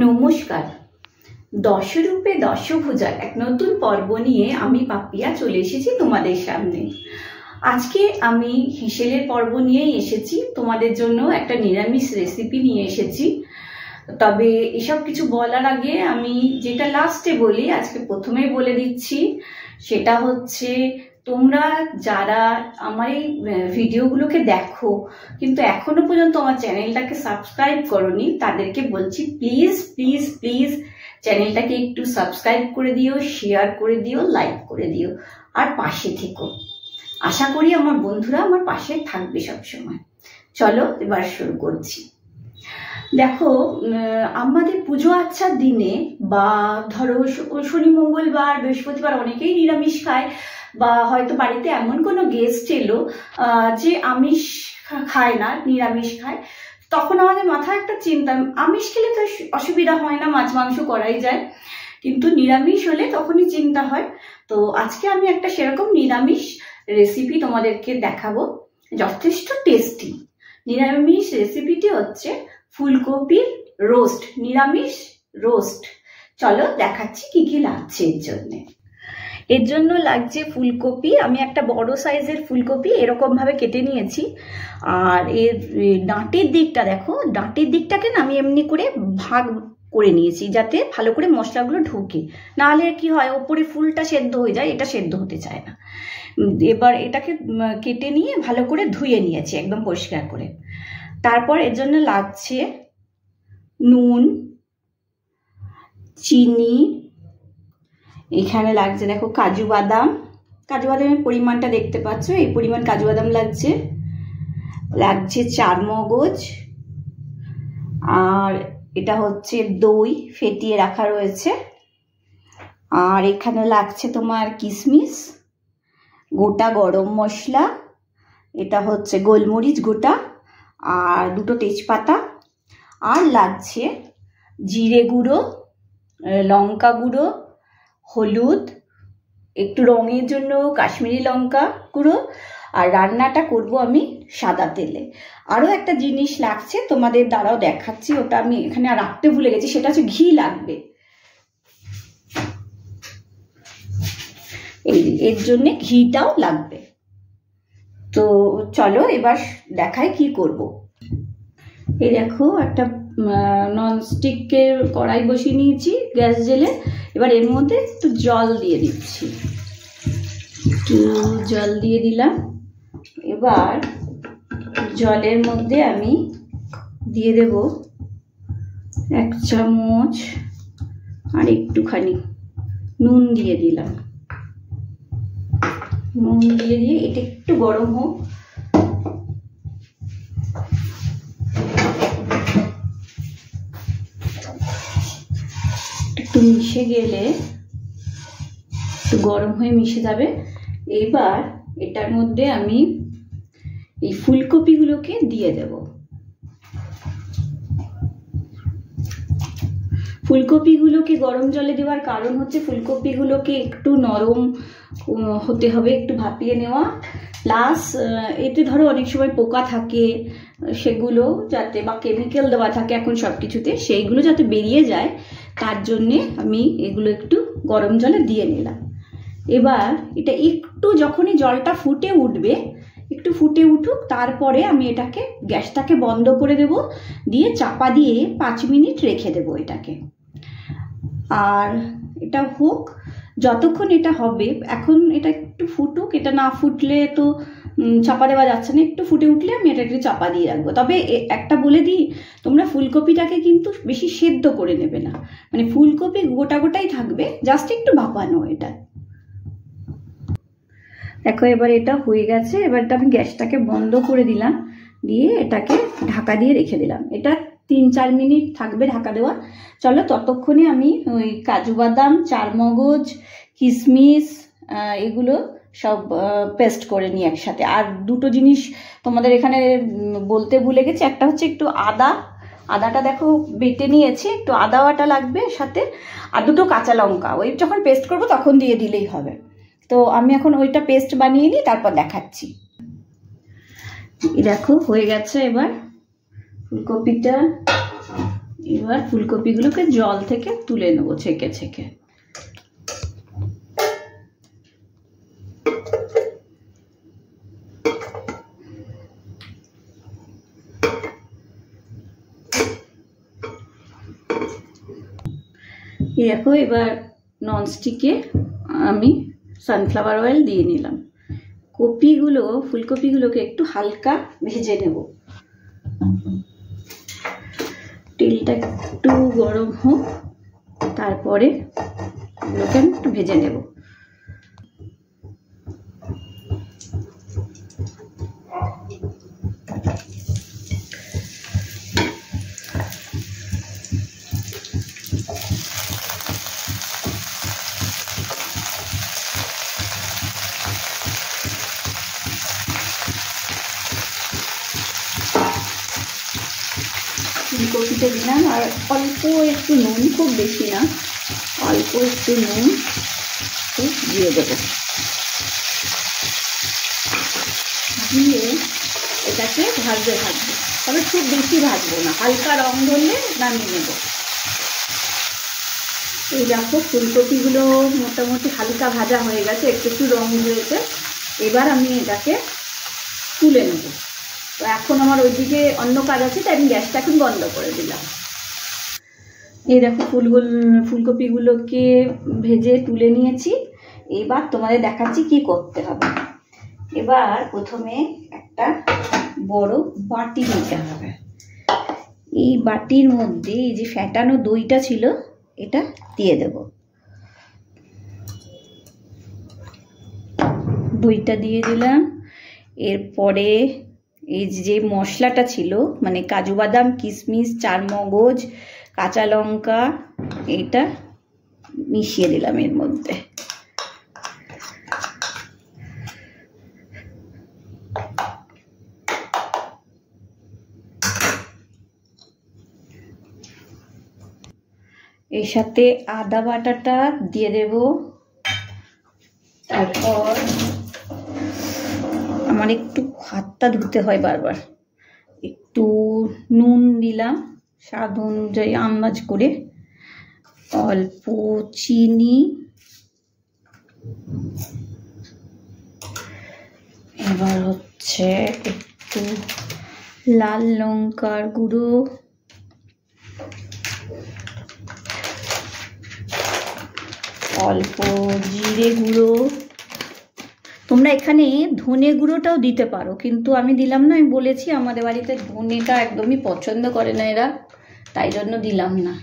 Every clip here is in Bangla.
নমস্কার। দশরূপে দশভুজার এক নতুন পর্ব নিয়ে আমি পাপিয়া চলে এসেছি তোমাদের সামনে। আজকে আমি হেঁসেলের পর্ব নিয়েই এসেছি, তোমাদের জন্য একটা নিরামিষ রেসিপি নিয়ে এসেছি। তবে এসব কিছু বলার আগে আমি যেটা লাস্টে বলি, আজকে প্রথমেই বলে দিচ্ছি, সেটা হচ্ছে তোমরা যারা আমার এই ভিডিওগুলোকে দেখো কিন্তু এখনো পর্যন্ত আমার চ্যানেলটাকে সাবস্ক্রাইব করোনি, তাদেরকে বলছি প্লিজ প্লিজ প্লিজ চ্যানেলটাকে একটু সাবস্ক্রাইব করে দিও, শেয়ার করে দিও, লাইক করে দিও, আর পাশে থেকো। আশা করি আমার বন্ধুরা আমার পাশে থাকবে সবসময়। চলো এবার শুরু করছি। দেখো, আমাদের পুজো আচ্ছার দিনে বা ধরো শনি মঙ্গলবার বৃহস্পতিবার অনেকেই নিরামিষ খায়, বা হয়তো বাড়িতে এমন কোনো গেস্ট এলো যে আমিষ খায় না, নিরামিষ খায়, তখন আমাদের মাথায় একটা চিন্তা, আমিষ খেলে তো অসুবিধা হয় না, মাছ মাংস করাই যায়, কিন্তু নিরামিষ হলে তখনই চিন্তা হয়। তো আজকে আমি একটা সেরকম নিরামিষ রেসিপি তোমাদেরকে দেখাবো, যথেষ্ট টেস্টি। নিরামিষ রেসিপিটি হচ্ছে ফুলকপির রোস্ট, নিরামিষ রোস্ট। চলো দেখাচ্ছি কি কি লাগছে এর জন্য লাগছে ফুলকপি। আমি একটা বড় সাইজের ফুলকপি এরকম ভাবে কেটে নিয়েছি। আর এর ডাঁটের দিকটা দেখো, ডাঁটের দিকটাকে না আমি এমনি করে ভাগ করে নিয়েছি যাতে ভালো করে মশলাগুলো ঢোকে, নাহলে কি হয় ওপরে ফুলটা সেদ্ধ হয়ে যায়, এটা সেদ্ধ হতে চায় না। এবার এটাকে কেটে নিয়ে ভালো করে ধুয়ে নিয়েছি একদম পরিষ্কার করে। তারপর এর জন্য লাগছে নুন, চিনি, এখানে লাগছে দেখো কাজু বাদাম, কাজু বাদামের পরিমাণটা দেখতে পাচ্ছ, এই পরিমাণ কাজু বাদাম লাগছে, লাগছে চারমগজ, আর এটা হচ্ছে দই ফেটিয়ে রাখা রয়েছে, আর এখানে লাগছে তোমার কিশমিশ, গোটা গরম মশলা, এটা হচ্ছে গোলমরিচ গোটা, আর দুটো তেজপাতা, আর লাগছে জিরে গুঁড়ো, লঙ্কা গুঁড়ো, হলুদ, একটু রঙের জন্য কাশ্মীরি লঙ্কা গুঁড়ো, আর রান্নাটা করব আমি সাদা তেলে। আরও একটা জিনিস লাগছে, তোমাদের দ্বারাও দেখাচ্ছি, ওটা আমি এখানে রাখতে ভুলে গেছি, সেটা হচ্ছে ঘি লাগবে। এর জন্যে ঘিটাও লাগবে। তো চলো এবার দেখাই কি করব। এই দেখো একটা ননস্টিকের কড়াই বসিয়ে নিয়েছি গ্যাস জেলে। এবার এর মধ্যে একটু জল দিয়ে দিচ্ছি, একটু জল দিয়ে দিলাম। এবার জলের মধ্যে আমি দিয়ে দেব 1 চামচ আর একটুখানি নুন দিয়ে দিলাম। নুন দিয়ে এটা একটু গরম হোক। একটু মিশে গেলে, একটু গরম হয়ে মিশে যাবে। এবার এটার মধ্যে আমি এই ফুলকপিগুলোকে দিয়ে দেব। ফুলকপিগুলোকে গরম জলে দেওয়ার কারণ হচ্ছে ফুলকপিগুলোকে একটু নরম হতে হবে, একটু ভাপিয়ে নেওয়া, প্লাস এতে ধরো অনেক সময় পোকা থাকে, সেগুলো যাতে, বা কেমিক্যাল দেওয়া থাকে এখন সব কিছুতে, সেইগুলো যাতে বেরিয়ে যায় তার জন্যে আমি এগুলো একটু গরম জলে দিয়ে নিলাম। এবার এটা একটু যখনই জলটা ফুটে উঠবে, একটু ফুটে উঠুক, তারপরে আমি এটাকে গ্যাসটাকে বন্ধ করে দেব, দিয়ে চাপা দিয়ে 5 মিনিট রেখে দেব এটাকে। আর এটা হোক, যতক্ষণ এটা হবে, এখন এটা একটু ফুটুক, এটা না ফুটলে তো চাপা দেওয়া যাচ্ছে না, একটু ফুটে উঠলে আমি এটা একটু চাপা দিয়ে রাখবো। তবে একটা বলে দিই, তোমরা ফুলকপিটাকে কিন্তু বেশি সেদ্ধ করে নেবে না, মানে ফুলকপি গোটা গোটাই থাকবে, জাস্ট একটু ভাপানো এটা। দেখো এবার এটা হয়ে গেছে। এবার আমি গ্যাসটাকে বন্ধ করে দিলাম, দিয়ে এটাকে ঢাকা দিয়ে রেখে দিলাম। এটা 3-4 মিনিট থাকবে ঢাকা দেওয়া। চলো ততক্ষণে আমি ওই কাজু বাদাম, চারমগজ, কিশমিশ এগুলো সব পেস্ট করে নিই একসাথে। আর দুটো জিনিস তোমাদের এখানে বলতে ভুলে গেছি, একটা হচ্ছে একটু আদাটা দেখো বেটে নিয়েছি, একটু আদা বাটা লাগবে সাথে, আর দুটো কাঁচা লঙ্কা, ওই যখন পেস্ট করবো তখন দিয়ে দিলেই হবে। তো আমি এখন ওইটা পেস্ট বানিয়ে নিই, তারপর দেখাচ্ছি। দেখো হয়ে গেছে এবার ফুলকপিটা। এবার ফুলকপিগুলোকে জল থেকে তুলে নেবো ছেঁকে ছেঁকে। দেখো এবার ননস্টিকে আমি সানফ্লাওয়ার অয়েল দিয়ে নিলাম। ফুলকপিগুলোকে একটু হালকা ভেজে নেব। তেলটা একটু গরম হোক, তারপরে এগুলোকে আমি একটু ভেজে নেব। ফুলকপিতে দিলাম আর অল্প একটু নুন, খুব বেশি না, অল্প একটু নুন দিয়ে দেবো। দিয়ে এটাকে ভাজতে থাকবো, তবে খুব বেশি ভাজবো না, হালকা রং ধরলে নামিয়ে নেব। এই দেখো ফুলকপিগুলো মোটামুটি হালকা ভাজা হয়ে গেছে, একটু একটু রং ধরেছে। এবার আমি এটাকে তুলে নেব। তো এখন আমার ওইদিকে অন্য কাজ আছে, তাই আমি গ্যাসটা এখন বন্ধ করে দিলাম। এই দেখো ফুলকপিগুলোকে ভেজে তুলে নিয়েছি। এবার তোমাদের দেখাচ্ছি কি করতে হবে। এবার প্রথমে একটা বড় বাটি নিতে হবে। এই বাটির মধ্যে এই যে ফ্যাটানো দইটা ছিল এটা দিয়ে দেব। দইটা দিয়ে দিলাম। এরপরে এই যে মশলাটা ছিল, মানে কাজু বাদাম, কিশমিশ, চারমগজ, কাঁচা লঙ্কা, এটা মিশিয়ে দিলাম এর মধ্যে। এর সাথে আদা বাটাটা দিয়ে দেব। তারপর আমার একটু হাতটা ধুতে হয় বারবার, একটু নুন দিলাম স্বাদ অনুযায়ী আন্দাজ করে, অল্প চিনি, এবার হচ্ছে একটু লাল লঙ্কার গুঁড়ো, অল্প জিরে গুঁড়ো। তোমরা এখানে ধনে গুঁড়োটাও দিতে পারো, কিন্তু আমি দিলাম না। আমি বলেছি আমাদের বাড়িতে ধনেটা একদমই পছন্দ করে না এরা, তাই জন্য দিলাম না।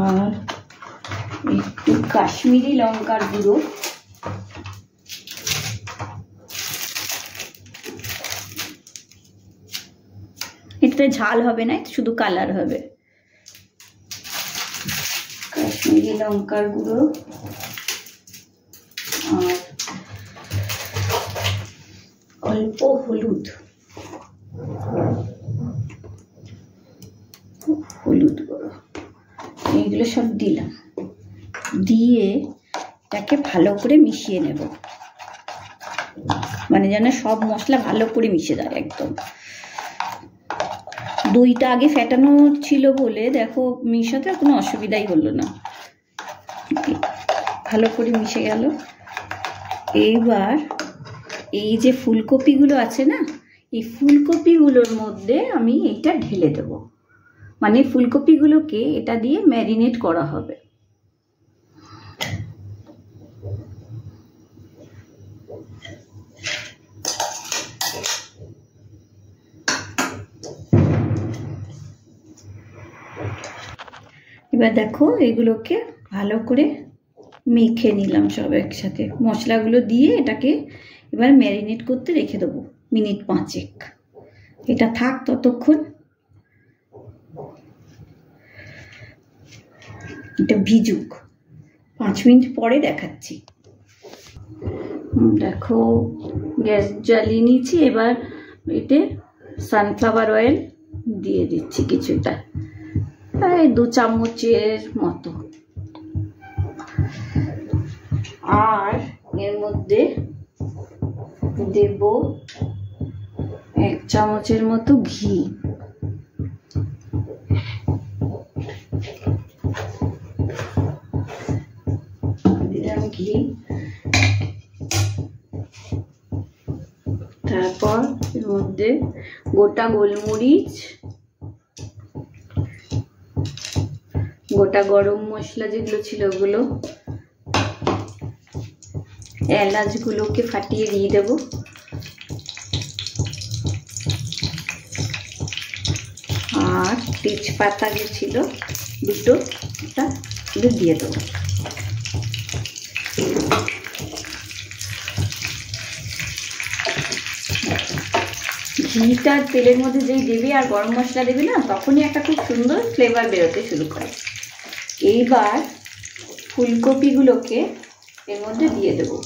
আর একটু কাশ্মীরি লঙ্কার গুঁড়ো, এটাতে ঝাল হবে না, শুধু কালার হবে। কাশ্মীরি লঙ্কার গুঁড়ো আর অল্প হলুদ গুঁড়ো, এইগুলো সব দিলাম। দিয়ে এটাকে ভালো করে মিশিয়ে নেব, মানে যেন সব মশলা ভালো করে মিশে যায় একদম। দইটা আগে ফেটানো ছিল বলে দেখো মিশাতে কোনো অসুবিধাই হলো না, ভালো করে মিশে গেল। এইবার এই যে ফুলকপিগুলো আছে না, এই ফুলকপিগুলোর মধ্যে আমি এইটা ঢেলে দেব, মানে ফুলকপিগুলোকে এটা দিয়ে ম্যারিনেট করা হবে। এবার দেখো এগুলোকে ভালো করে মেখে নিলাম সব একসাথে, মশলাগুলো দিয়ে এটাকে এবার ম্যারিনেট করতে রেখে দেবো মিনিট 5। এটা থাক ততক্ষণ, এটা ভিজুক। 5 মিনিট পরে দেখাচ্ছি। দেখো গ্যাস জ্বালিয়ে নিয়েছি। এবার এতে সানফ্লাওয়ার অয়েল দিয়ে দিচ্ছি কিছুটা, প্রায় 2 চামচের মতো। আর এর মধ্যে দেব 1 চামচের মতো ঘি। ঘি, তারপর এর মধ্যে গোটা গোলমরিচ, গোটা গরম মশলা যেগুলো ছিল ওগুলো, এলাচগুলোকে ফাটিয়ে দিয়ে দেবো, আর তেজপাতা যে ছিল দুটো ওটা দিয়ে দেবো। ঘিটা তেলের মধ্যে যেই দেবে আর গরম মশলা দেবে না, তখনই একটা খুব সুন্দর ফ্লেভার বেরোতে শুরু করে। এইবার ফুলকপিগুলোকে এর মধ্যে দিয়ে দেবো।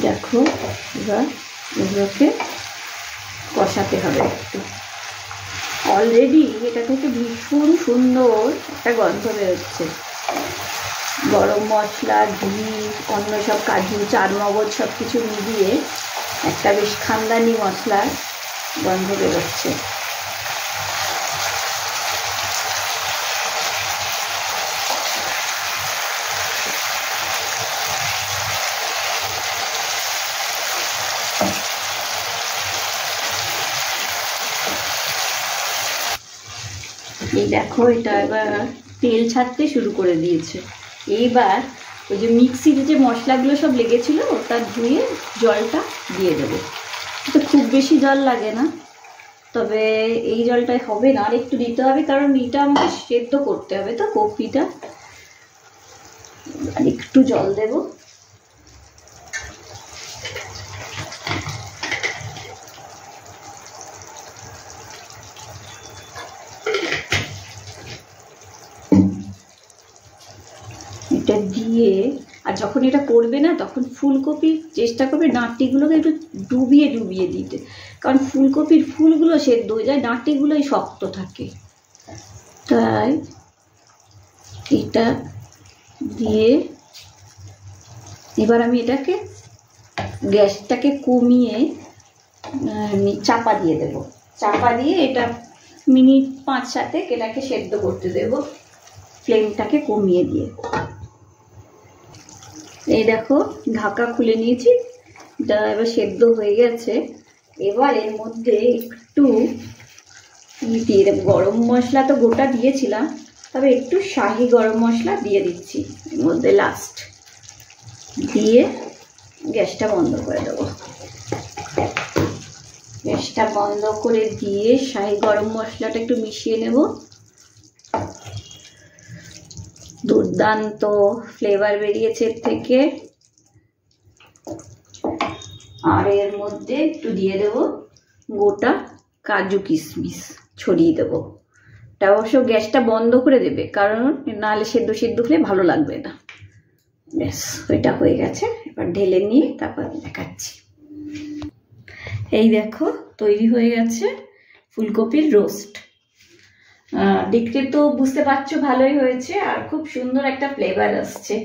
দেখো এবার এগুলোকে কষাতে হবে একটু। অলরেডি এটা থেকে ভীষণ সুন্দর একটা গন্ধ বেরোচ্ছে। গরম মশলা, ঘি, অন্য সব কাজু, চারমগজ সব কিছু মিলিয়ে একটা বেশ খানদানি মশলার গন্ধ বেরোচ্ছে। এই দেখো এটা এবার তেল ছাড়তে শুরু করে দিয়েছে। এইবার ওই যে মিক্সিতে যে মশলাগুলো সব লেগেছিল ওটা ধুয়ে জলটা দিয়ে দেবো। তো খুব বেশি জল লাগে না, তবে এই জলটাই হবে না, আর একটু দিতে হবে, কারণ এটা আমাকে সেদ্ধ করতে হবে তো কপিটা। আর একটু জল দেবো। এটা দিয়ে আর যখন এটা করবে না তখন ফুলকপির চেষ্টা করবে ডাঁটিগুলোকে একটু ডুবিয়ে ডুবিয়ে দিতে, কারণ ফুলকপির ফুলগুলো সেদ্ধ হয়ে যায়, ডাঁটিগুলোই শক্ত থাকে। তাই এটা দিয়ে এবার আমি এটাকে গ্যাসটাকে কমিয়ে চাপা দিয়ে দেব। চাপা দিয়ে এটা মিনিট 5-7 এটাকে সেদ্ধ করতে দেব, ফ্লেমটাকে কমিয়ে দিয়ে। এই দেখো ঢাকা খুলে নিয়েছি, এটা এবার সেদ্ধ হয়ে গেছে। এবার এর মধ্যে একটু দিয়ে দেবো। গরম মশলা তো গোটা দিয়েছিলাম, তবে একটু শাহি গরম মশলা দিয়ে দিচ্ছি এর মধ্যে লাস্ট, দিয়ে গ্যাসটা বন্ধ করে দেবো। গ্যাসটা বন্ধ করে দিয়ে শাহি গরম মশলাটা একটু মিশিয়ে নেব। দুর্দান্ত ফ্লেভার বেরিয়েছে এর থেকে। আর এর মধ্যে একটু দিয়ে দেব গোটা কাজু কিশমিশ ছড়িয়ে দেবো। এটা অবশ্য গ্যাসটা বন্ধ করে দেবে, কারণ নাহলে সেদ্ধ সেদ্ধ হলে ভালো লাগবে না। ব্যাস ওইটা হয়ে গেছে, এবার ঢেলে নিয়ে তারপর দেখাচ্ছি। এই দেখো তৈরি হয়ে গেছে ফুলকপির রোস্ট। দেখতে তো বুঝতে পারছো ভালোই হয়েছে, আর খুব সুন্দর একটা ফ্লেভার আসছে,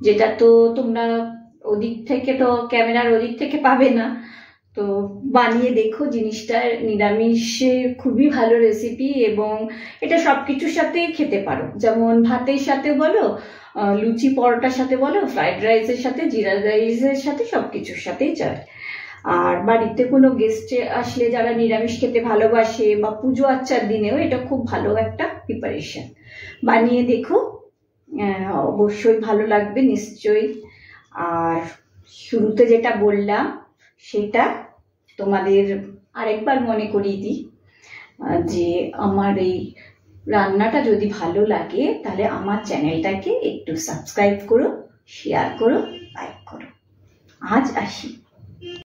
যেটা তো তোমরা ওদিক থেকে তো ক্যামেরার ওদিক থেকে পাবে না। তো বানিয়ে দেখো, জিনিসটা নিরামিষের খুবই ভালো রেসিপি, এবং এটা সব কিছুর সাথে খেতে পারো, যেমন ভাতের সাথে বলো, লুচি পরোটার সাথে বলো, ফ্রাইড রাইসের সাথে, জিরা রাইসের সাথে, সব কিছুর সাথেই যায়। আর বাড়িতে কোনো গেস্টে আসলে যারা নিরামিষ খেতে ভালোবাসে, বা পুজো আচ্চার দিনেও এটা খুব ভালো একটা প্রিপারেশন। বানিয়ে দেখো, অবশ্যই ভালো লাগবে নিশ্চয়ই। আর শুরুতে যেটা বললাম সেটা তোমাদের আরেকবার মনে করিয়ে দিই, যে আমার এই রান্নাটা যদি ভালো লাগে তাহলে আমার চ্যানেলটাকে একটু সাবস্ক্রাইব করো, শেয়ার করো, লাইক করো। আজ আসি।